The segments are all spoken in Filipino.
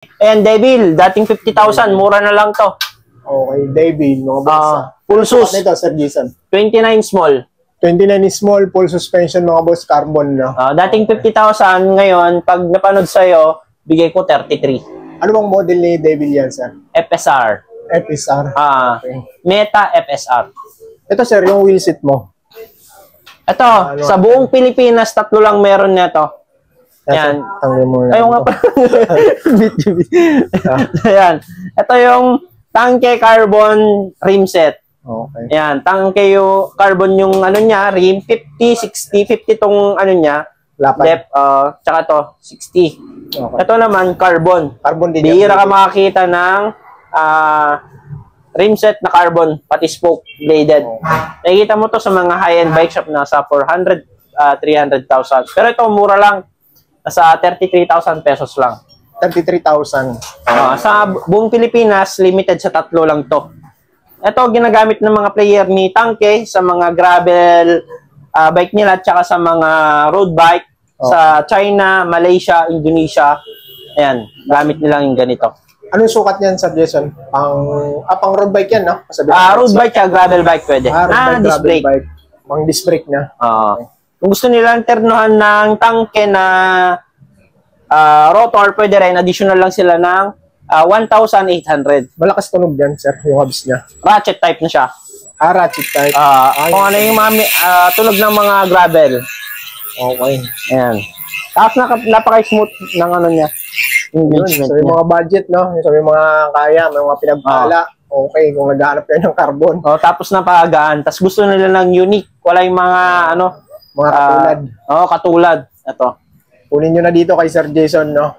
Ayan, Devil, dating 50,000, mura na lang to. Okay, Devil, mga boss. Full sus. Ito, Sir Jason. 29 small. 29 is small, full suspension, mga boss, carbon na. Dating 50,000, ngayon, pag napanood sa'yo, bigay ko 33. Ano bang model ni Devil yan, sir? FSR. FSR. Okay. Meta FSR. Ito, sir, yung wheel seat mo. Ito, sa buong Pilipinas, 3 lang meron nito. Ayan. Ayaw nga pa. Ayan. Ito yung Tanke Carbon rim set. Okay. Ayan. Tanke yung carbon yung ano niya, rim. 50, 60, 50 tong ano niya. Depth, tsaka to, 60. Okay. Ito naman, carbon. Carbon din. Bihira ka makakita ng rim set na carbon, pati spoke bladed. Nakikita mo to sa mga high-end bike shop na sa 400, 300,000. Pero ito, mura lang. Nasa 33,000 pesos lang. 33,000. Sa buong Pilipinas, limited sa 3 lang to. Ito, ginagamit ng mga player ni Tanke sa mga gravel bike nila at saka sa mga road bike sa China, Malaysia, Indonesia. Ayan, gamit nila yung ganito. Anong sukat niyan, Sir Jason? Pang road bike yan, no? Road bike at gravel bike pwede. Disc brake. Pang disc brake na. Kung gusto nila ternohan ng Tanke na rotor, pwede rin. Additional lang sila ng 1,800. Malakas tunog yan, sir, yung hubs niya. Ratchet type na siya. Ratchet type. Kung ano yung tunog ng mga gravel. Okay. Ayan. Tapos napaka-smooth ng ano niya. So yung mga budget, no? So yung mga kaya, may mga pinagpala. Okay, kung naghahanap kayo ng carbon. Tapos napagaan. Tapos gusto nila ng unique. Wala yung mga mga katulad. Katulad. Ito. Kunin nyo na dito kay Sir Jason, no?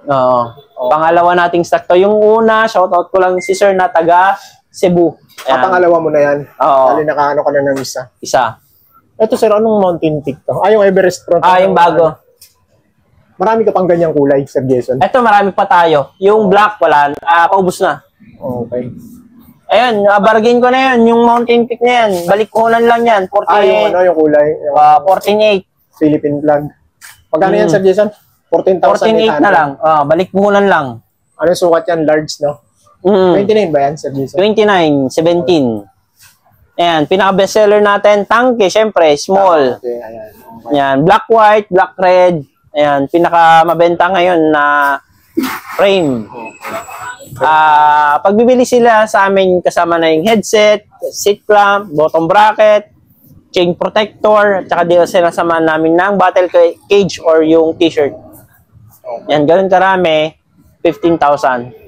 Pangalawa nating stock to. Yung una, shoutout ko lang si Sir na taga Cebu. Pangalawa mo na yan. Dali nakaano ka na ng isa. Ito, sir, anong mountain peak to? Yung Everest Pro. Yung bago. Marami ka pang ganyang kulay, Sir Jason. Ito, marami pa tayo. Yung black, wala. Paubos na. Okay. Ayun, bargain ko na yan. Yung mountain peak na yan. Balikkunan lang yan. 48. Yung kulay. 14.8. Philippine flag. Magkano yan, Sir Jason? 14,800. 14.8 na lang. Balikbuhunan lang. Ano sukat yan? Large, no? 29 ba yan, Sir Jason? 29, 17. Ayan, pinaka-bestseller natin, Tanke, syempre, small. Okay, ayan. Okay. Ayan, black, white, black, red. Ayan, pinaka-mabenta ngayon na frame. Pag bibili sila sa amin, kasama na yung headset, seat clamp, bottom bracket, chain protector, at saka dito sinasamahan namin ng battle cage or yung t-shirt. Yan, ganun karami, 15,000.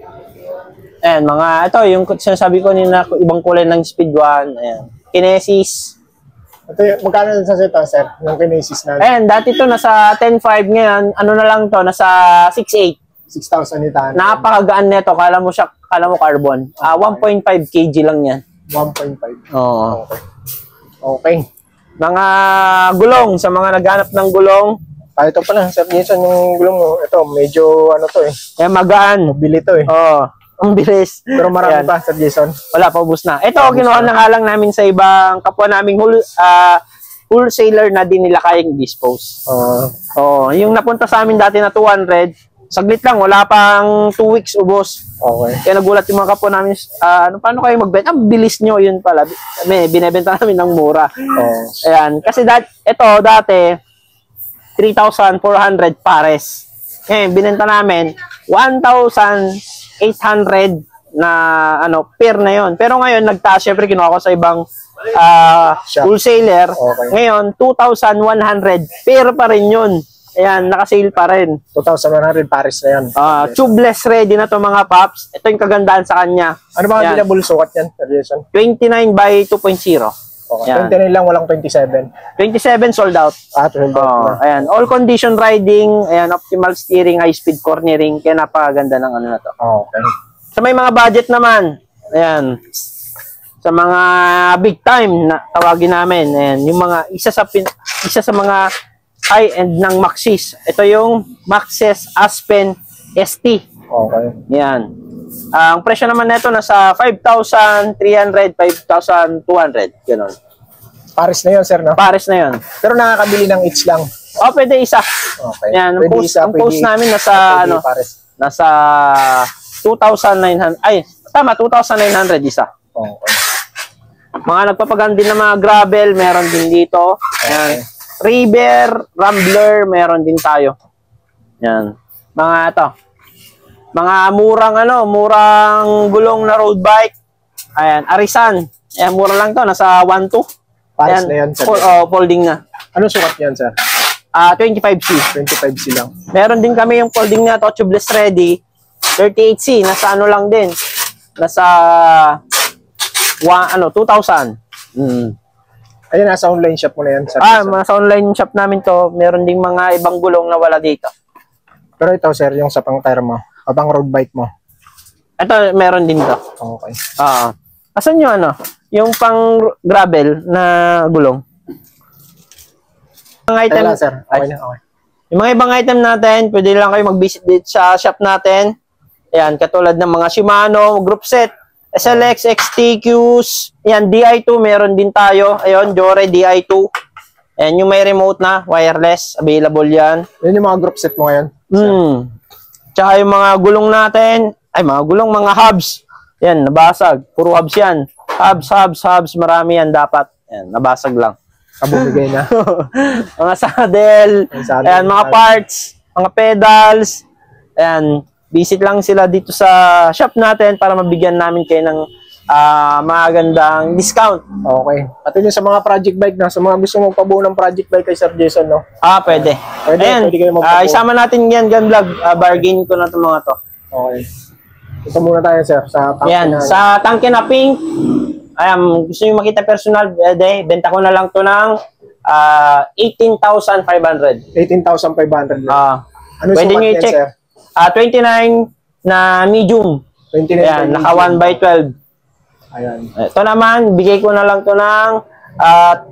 Ayan, ito, yung sinasabi ko nila, ibang kulay ng Speed 1, ayan, Kinesis. Ito, magkano sa sito, sir, yung Kinesis na? Ayan, dati to nasa 10.5 ngayon, ano na lang to, nasa 6.8. 6,000 ita. Napakagaan nito, kala mo carbon. 1.5 kg lang yan. 1.5. Oo. Okay. Mga gulong, sa mga naghanap ng gulong. Ito pala, Sir Jason, yung gulong mo. Ito, medyo ano to eh. Magaan. Mabili to eh. Ang bilis. Pero marami pa, Sir Jason. Wala, paubos na. Ito, kinuha na nga lang namin sa ibang kapwa naming wholesaler na din nila kayang dispose. Yung napunta sa amin dati na 200, saglit lang, wala pang 2 weeks ubos. Okay. Kaya nagulat yung mga kapwa namin, paano kayo magbenta? Bilis nyo, yun pala. Binibenta namin ng mura. Ayan. Kasi ito, dati, 3,400 pares. Ngayon, binenta namin, 1,800 na pair na yon. Pero ngayon, nagtaas, syempre, kinuha ko sa ibang wholesaler. Okay. Ngayon, 2,100 pair pa rin yun. Ayan, naka-sale pa rin. 2,100 pares na yan. Tubeless ready na to mga paps. Ito yung kagandahan sa kanya. Ano ba ang available sukat yan, Sir Jason? 29 by 2.0. Okay. 29 lang, walang 27. 27 sold out. Sold out na. Ayan, all condition riding, ayan, optimal steering, high speed cornering, kaya napakaganda ng ano na to. Okay. Sa may mga budget naman, ayan, sa mga big time na tawagin namin, ayan, yung mga isa sa mga high-end ng Maxxis. Ito yung Maxxis Aspen ST. Okay. Yan. Ang presyo naman nito nasa 5,300, 5,200. Ganun. Pares na yun, sir, no? Pares na yun. Pero nakakabili ng each lang. Pwede isa. Okay. Yan, ang post namin nasa, pares. nasa 2,900. Ay, tama, 2,900 isa. Okay. Mga nagpapaganda din ng mga gravel, meron din dito. Ayan. River, Rambler, meron din tayo. Yan. Mga ito. Mga murang gulong na road bike. Ayan, Arisan. Ayan, mura lang to, nasa 1.2. Pares na yan, sir. Folding na. Ano sukat yan, sir? 25C. 25C lang. Meron din kami yung folding na to, tubeless ready. 38C, nasa ano lang din. Nasa 2,000. Ayun, nasa online shop mo na yan, sir. Sa online shop namin to, meron ding mga ibang gulong na wala dito. Pero ito, sir, yung sa pang tire mo, pang road bike mo. Ito, meron din to. Okay. Asan yung yung pang gravel na gulong? Mga item, lang, sir. Okay na, okay. Yung mga ibang item natin, pwede lang kayo mag-visit dito sa shop natin. Ayan, katulad ng mga Shimano, group set, SLX, XTQs, yan, DI2, meron din tayo. Ayun, Jore DI2. Ayan, yung may remote na, wireless, available yan. Yun yung mga group set mo ngayon. Tsaka yung mga gulong natin, mga hubs. Yan, nabasag. Puro hubs yan. Hubs, marami yan dapat. Yan, nabasag lang. Kabumigay na. Mga saddle, ayan, mga parts, mga pedals. Ayan, visit lang sila dito sa shop natin para mabigyan namin kayo ng magandang discount. Okay. At yun sa mga project bike na, sa mga gusto mong pabuo ng project bike kay Sir Jason, no? Pwede. Ayan, pwede kayo magpabuo. isama natin yan, gun vlog. Bargain ko na itong mga to. Okay. Ito muna tayo, sir, sa tangke Ayan, sa tangke na pink. Ayan, gusto nyo makita personal, benta ko na lang to ng 18,500. 18,500 lang. Ano pwede nyo i-check. 29 na medium. 29 Ayan, naka 1/12. Ayan. Ito naman, bigay ko na lang to ng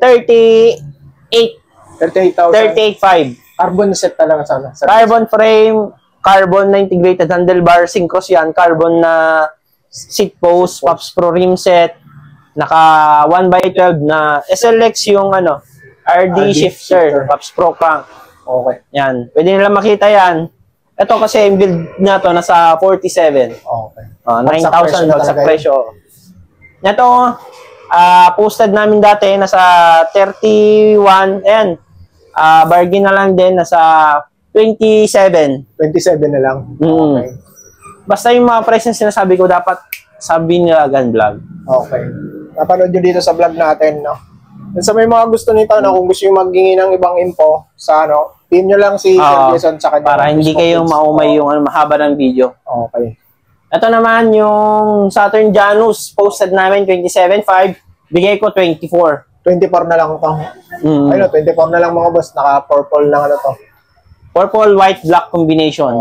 38,500. Carbon set talaga sana. Carbon frame, carbon na integrated handlebar, synchros yan, carbon na seat post, Pops Pro rim set, naka 1/12 na SLX yung RD shifter, Pops Pro crank. Okay. Yan, pwede nila makita yan. Ito kasi yung build na to nasa 47. Okay. 9,000 sa presyo. Ito, posted namin dati nasa 31. Ayan, bargain na lang din nasa 27. 27 na lang. Okay. Basta yung mga price na sinasabi ko, dapat sabihin nila gun vlog. Okay. Napanood nyo dito sa vlog natin, no? And sa may mga gusto nito, na kung gusto yung maghingi ng ibang info sa pin nyo lang si Sir Jason sa kanya. Para hindi kayo maumay yung mahaba ng video. Okay. Ito naman yung Saturn Janus, posted namin 27.5, bigay ko 24. 24 na lang ito. Ayun, 24 na lang mga boss. Naka-purple lang to. Purple, white, black combination.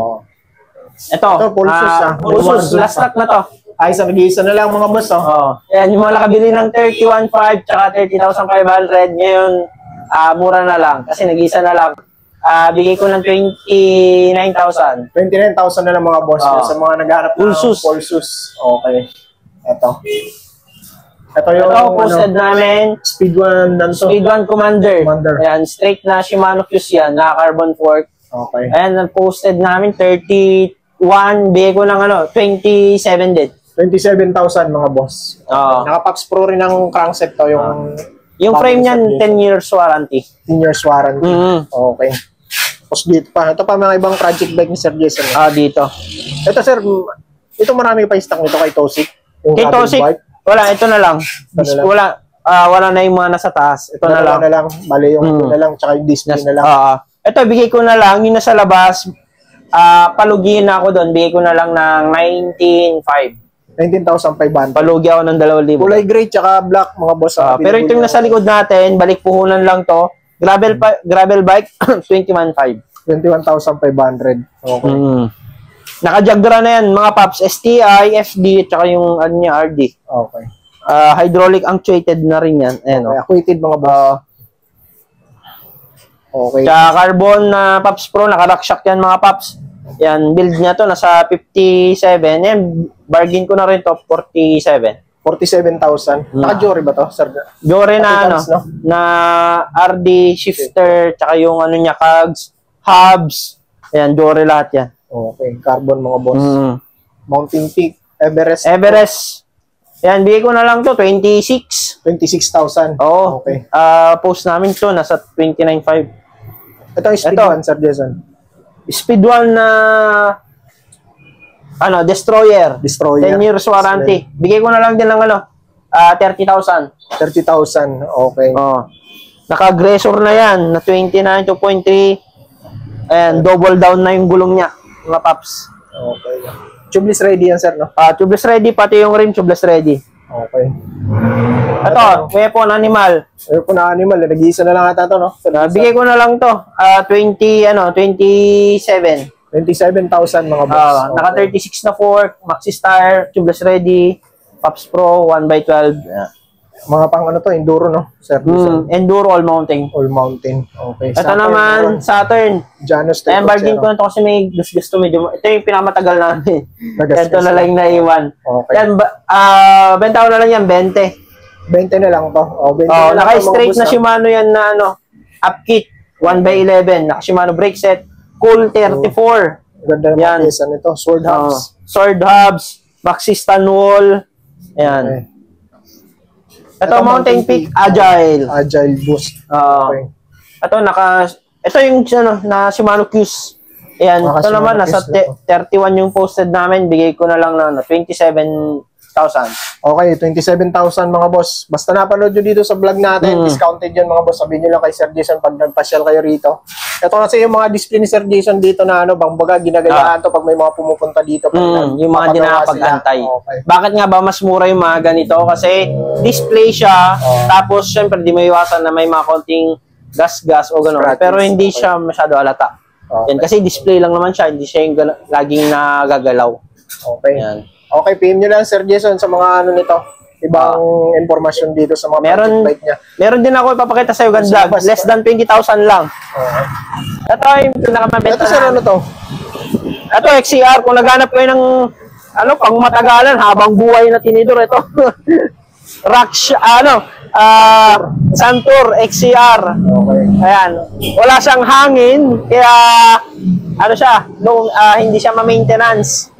Ito, Pulsus, last stock na to. Ay, sa nag-iisa na lang mga boss. Yan, yung mga nakabili ng 31.5 tsaka 30,500, ngayon, mura na lang. Kasi nag-iisa na lang. Bigay ko ng 29,000. 29,000 na lang mga boss. Sa mga naghahanap ng Pulsus. Okay. Ito yung posted namin. Speed 1 nanto. Speed 1 Commander. Ayan, straight na Shimano fuse yan, na carbon fork. Okay. Ayan, posted namin 31, bigay ko ng 27 din. 27,000 mga boss. Okay. Naka-Pops Pro rin ang crankset to. Yung frame niyan, 10 years warranty. 10 years warranty. Okay. Tapos dito pa. Ito pa mga ibang project bike ni Sir Jason. Dito. Ito sir, ito marami pa stock nito kay Tosik. Kay Tosik, wala, ito na lang. Wala na yung mga nasa taas. Ito na lang. Bali yung na lang, tsaka yung display na lang. Ito, bigay ko na lang, yung nasa labas, palugihin na ako doon, bigay ko na lang ng 19,500. Palugi ako ng 2,000. Kulay gray tsaka black mga boss. Pero ito yung nasa likod natin, balik puhunan lang to. Gravel bike, 21,500. 21,500. Okay. Naka-Jagra na yan, mga Pops, STI, FD, tsaka yung RD. Okay. Hydraulic actuated na rin yan. Ayan, okay. Actuated mga boss. Okay. Tsaka carbon na Pops Pro, naka-rockshock yan mga Pops. Yan, build niya to, nasa 57. Yan, bargain ko na rin to, 47. 47,000. Naka-Jore ba to, sir? Jore na, na RD, shifter, tsaka yung niya, cogs, hubs. Ayan, Jore lahat yan. Okay, carbon mga boss. Mountain Peak, Everest. Everest. Yan, bigay ko na lang to, 26. 26,000. Oo. Okay. Post namin to, nasa 29.5. Ito ang speed Ito. 1, Sir Jason. Speed 1 na Destroyer. 10 years warranty. Bigay ko na lang din ng 30,000. 30,000. Okay. Oh. Naka-aggressor na yan, na 29 2.3. Ayan, double down na yung gulong niya, mga paps. Okay. Tubeless ready yan, sir, no? Tubeless ready, pati yung rim tubeless ready. Okay. Ito, weapon animal. Weapon animal, nag-iisa na lang ata to, no? Bigay ko na lang to, 27. 27,000 mga boss. Naka 36 na fork, Maxi Star, tubeless ready, Pops Pro 1x12. Mga pang to, enduro, no? Sir, Enduro all mounting. all mountain. Okay. Ito naman, Saturn. Janus Ayan, bargain ko na to kasi may gusto medyo. Ito yung pinakamatagal namin. Ito na lang naiwan. Okay. Yan, benta ko na lang yan, 20. 20 na lang to. 20 na lang naka-straight to, na mga boss, Shimano yan na upkit, 1x11. Naka-Shimano brake set, Cool 34. Ganda naman Yan. pyesa nito. Sword hubs. Sword hubs, Maxi Stan wall. Ayan. Okay. Ito, Mountain Peak Agile. Agile boost. Okay. Ito yung na Shimano Qs. Ayan, ito naman, nasa 31 yung posted namin. Bigay ko na lang na 27,000. Okay, 27,000 mga boss. Basta napanood nyo dito sa vlog natin, discounted yun mga boss. Sabihin nyo lang kay Sir Jason pag nagpasyal kayo rito. Ito kasi yung mga display ni Sir Jason dito na bangbaga, ginagayaan to pag may mga pumupunta dito. Yung mga di nakapag-antay. Okay. Bakit nga ba mas mura yung mga ganito? Kasi display siya, tapos syempre di may iwasan na may mga konting gas-gas o gano'n. Pero hindi siya masyado alata. Okay. Yan, kasi display lang naman siya, hindi siya yung laging nagagalaw. Okay. Yan. Okay, PM nyo lang Sir Jason sa mga nito. Ibang informasyon dito sa mga project bike niya. Meron din ako ipapakita sa iyo, Gunvlog. Less than 20,000 lang. Okay. Ito yung pinakamabenta. Ito sir, ano to? Ito, XCR. Kung naghanap kayo ng pang matagalan, habang buhay na tinidor, ito. Santur XCR. Okay. Ayan. Wala siyang hangin, kaya hindi siya ma-maintenance.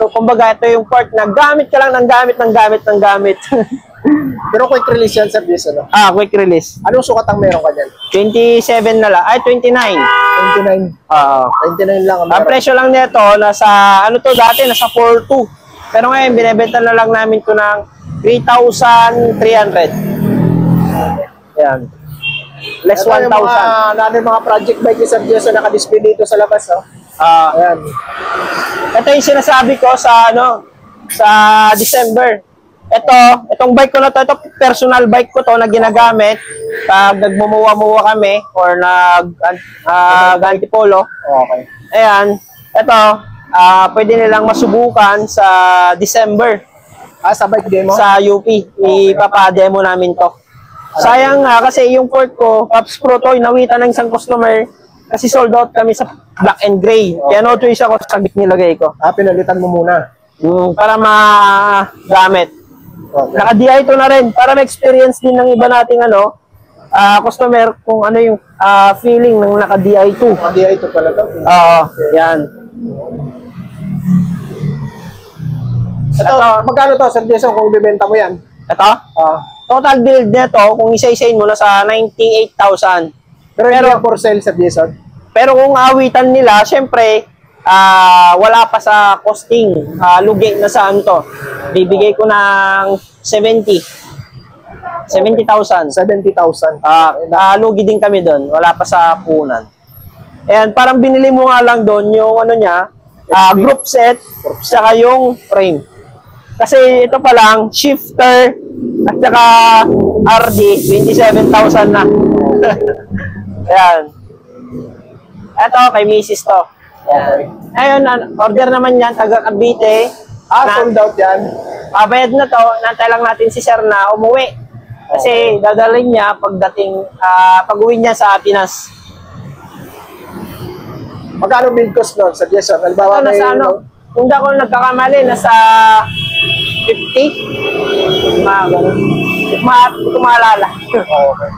So, kumbaga, ito yung part na gamit ka lang ng gamit. Pero quick release yan, Sir Jason, no? Quick release. Anong sukat ang meron ka dyan? 27 na lang. 29. 29? 29 lang ang meron. Ang presyo lang nito, nasa, dati, nasa 4.2. Pero ngayon, binibenta na lang namin ito ng 3,300. Yan. Less 1,000. Mga project bike ni Sir Jason naka-display dito sa labas, no? Ayan. Ito yung sinasabi ko sa December. Itong bike ko na to, ito personal bike ko to na ginagamit pag nagmumuwa-muwa kami or nag-antipolo. Okay. Ayan. Ito, pwede nilang masubukan sa December. Sa bike demo? Sa UP. Ipapa-demo namin to. Sayang nga kasi yung port ko, Pops Pro to, inawitan ng isang customer kasi sold out kami sa black and gray. Kaya no choice ako sa sabik nilagay ko. Pinalitan mo muna? Para magamit. Okay. Naka-DI to na rin. Para ma-experience din ng iba nating customer kung ano yung feeling ng naka-DI to. Naka-DI to pala to? Yan. Ito, magkano to, Sir Jason, kung ibibenta mo yan? Ito? Total build nito, kung isa-isain mo, nasa 98,000. Pero for sale, Sir Jason? Pero kung awitan nila, syempre, wala pa sa costing. Lugi na saan to. Bibigay ko ng 70,000. 70,000. Lugi din kami doon. Wala pa sa punan. Ayan, parang binili mo nga lang doon yung group set, saka yung frame. Kasi ito pa lang, shifter, at saka RD, 27,000 na. Ayan. Ito, kay Mrs. to. Okay. Ayun, order naman yan, taga Cavite. Sold out yan? Bayad na to, nantay lang natin si Sir na umuwi. Kasi dadalhin niya pag-uwi niya sa Pinas. Magkano build cost nun, Sir Jason? Kung di ako nagkakamali, nasa 50? Mga ganun. Ito maalala. Okay.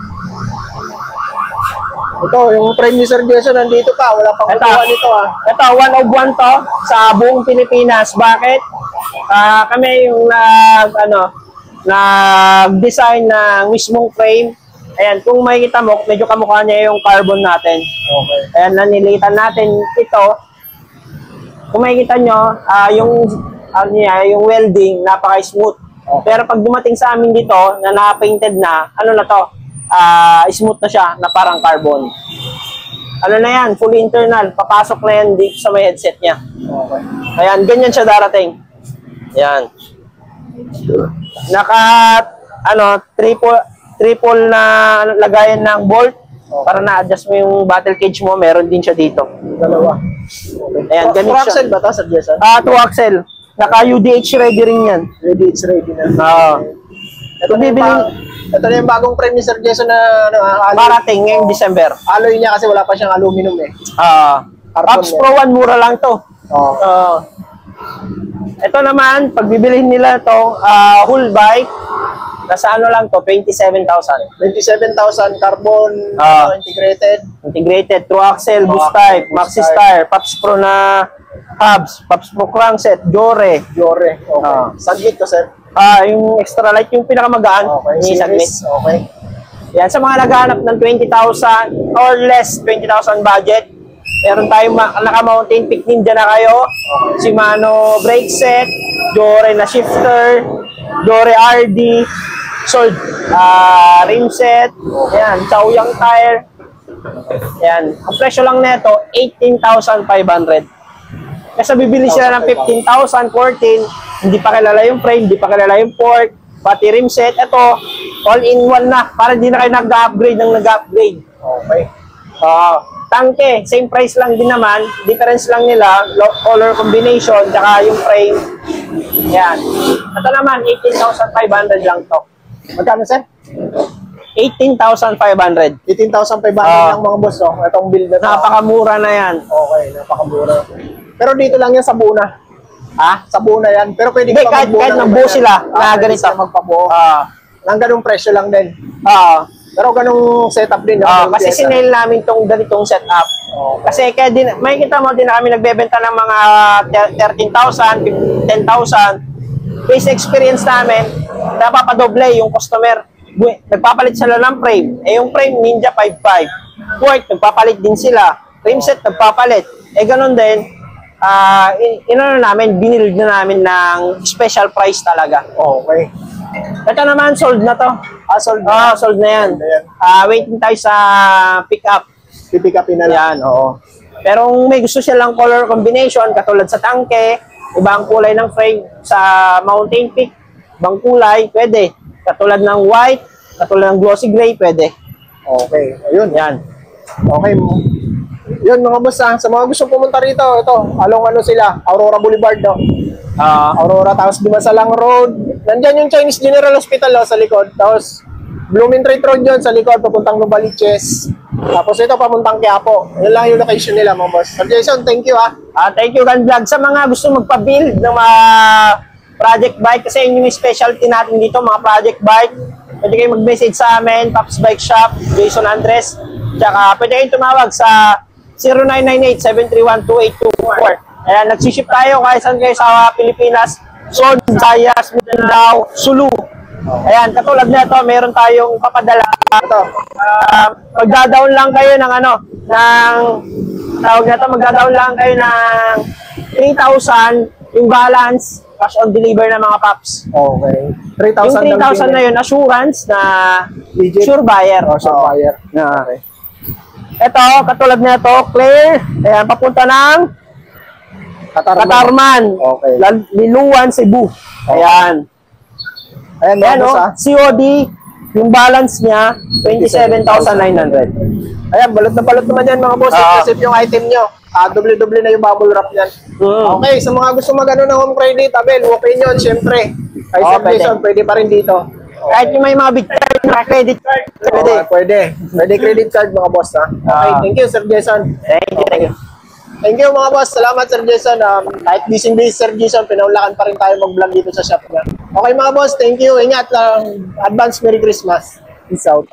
Ito, yung frame ni Sir Jason nandito pa. Wala pang kukuha nito Ito, 1 of 1 to sa buong Pilipinas. Bakit? Kami yung nag-design ng mismong frame. Ayan, kung makikita mo, medyo kamukha niya yung carbon natin. Okay. Ayan, nanilitan natin ito. Kung makikita nyo, yung welding, napaka-smooth. Okay. Pero pag dumating sa amin dito, na naka-painted na, ano na to, smooth na siya, na parang carbon. Ano na yan, fully internal. Papasok na yan dito sa may headset niya. Okay. Ayan, ganyan siya darating. Ayan. Triple na lagayan ng bolt. Para na-adjust mo yung battle cage mo, meron din siya dito. Dalawa. Ayan, ganito siya. 2 axle ba ito, Sir Jason? 2 axle. Naka-UDH ready rin yan. UDH ready na. Ito Ito na yung bagong frame ni Sir Jason na alloy. Parating ngayong December. Alloy niya kasi wala pa siyang aluminum eh. Pops Pro 1, mura lang to. Ito naman, pag bibilihin nila to, whole bike, nasa ano lang to, 27,000. 27,000 carbon Integrated, true axle, boost type, maxi tire, Pops Pro na hubs, Pops Pro crankset, Jore. Okay. Saglit ko, sir. Yung extra light, yung pinakamagaan, Okay. Okay. Yan, sa mga naghahanap ng 20,000 or less, 20,000 budget, meron tayong naka-mountain pick ninja na kayo. Shimano brake set, Jore na shifter, Jore RD, Sold rim set, yan, Chaoyang tire. Yan, ang presyo lang nito 18,500. Kasi bibili sila ng 15,000, 14, hindi pa kilala yung frame, hindi pa kilala yung fork, pati rim set. Ito, all-in-one na, para hindi na kayo nag-upgrade ng nag-upgrade. Okay. Tangke, same price lang din naman. Difference lang nila, color combination, tsaka yung frame. Yan. Ito naman, 18,500 lang to. Magkano, sir? 18,500. 18,500 lang mga boss. Itong build na to. Napakamura na yan. Okay, napakamura. Pero dito lang yan sa Buna. Sa Buna yan. Pero pwede ka kahit nagbuo sila, na ganito. Magpabuo. Nang ganung presyo lang din. Pero ganung setup din. Kasi sinail namin tong ganitong setup. Kasi kaya din, may kita mo din na kami nagbebenta ng mga 13,000, 10,000. Base experience namin, napapadoble yung customer. Nagpapalit sila ng frame. Yung frame, Ninja 5.5. Fork, nagpapalit din sila. Frame set, nagpapalit. Ganun din, binild na namin ng special price talaga. Okay. Ito naman, sold na to. Sold na. Sold na yan. Waiting tayo sa pick-up. Pipick upin na lang. Yan, oo. Pero kung may gusto silang color combination, katulad sa tangke, ibang kulay ng frame, sa mountain peak, ibang kulay, pwede. Katulad ng white, katulad ng glossy gray, pwede. Okay. Ayun. Yan. Okay. Yun mga boss sa mga gusto pumunta rito, ito, along sila, Aurora Boulevard Aurora, tapos Dimasalang Road. Nandyan yung Chinese General Hospital sa likod. Tapos Blumentritt Road yun sa likod, papuntang Novaliches. Tapos ito, papuntang Quiapo. Yun lang yung location nila mga boss. Sir Jason, thank you Thank you, Gun Vlog. Sa mga gusto magpa-build ng mga project bike, kasi yun yung specialty natin dito, mga project bike, pwede kayo mag-message sa amin, Pops Bike Shop, Jason Andres. Tsaka pwede kayong tumawag sa 0998-731-2824. Ayan, nagsiship tayo kahit saan kayo sa Pilipinas. Son, Visayas, Mindanao, Sulu. Ayan, katulad nito, meron tayong papadala. Magda-down lang kayo ng magda-down lang kayo ng 3,000 yung balance, cash on deliver ng mga paps. Okay. 3,000 yung 3,000 na yun, assurance na legit. Sure buyer. Sure buyer. Okay. Ito, katulad nito, clear. Ayan, papunta ng Katarman. Okay. Liluan, Cebu. Ayan. Ayan, COD, yung balance niya, 27,900. Ayan, balot na balot naman yan mga boss. Kasi yung item nyo. Doble-doble na yung bubble wrap yan. Okay, sa mga gusto magano ng home credit, Abel, okay nyo, syempre. Kay Sir Jason, pwede pa rin dito. Kahit yung may mga big card na credit card, pwede. Pwede credit card mga boss Okay, thank you Sir Jason. Thank you. Thank you mga boss. Salamat Sir Jason. Kahit busy Sir Jason, pinaulakan pa rin tayo mag-vlog dito sa shop niya. Okay mga boss, thank you. Ingat lang. Advance Merry Christmas. Peace out.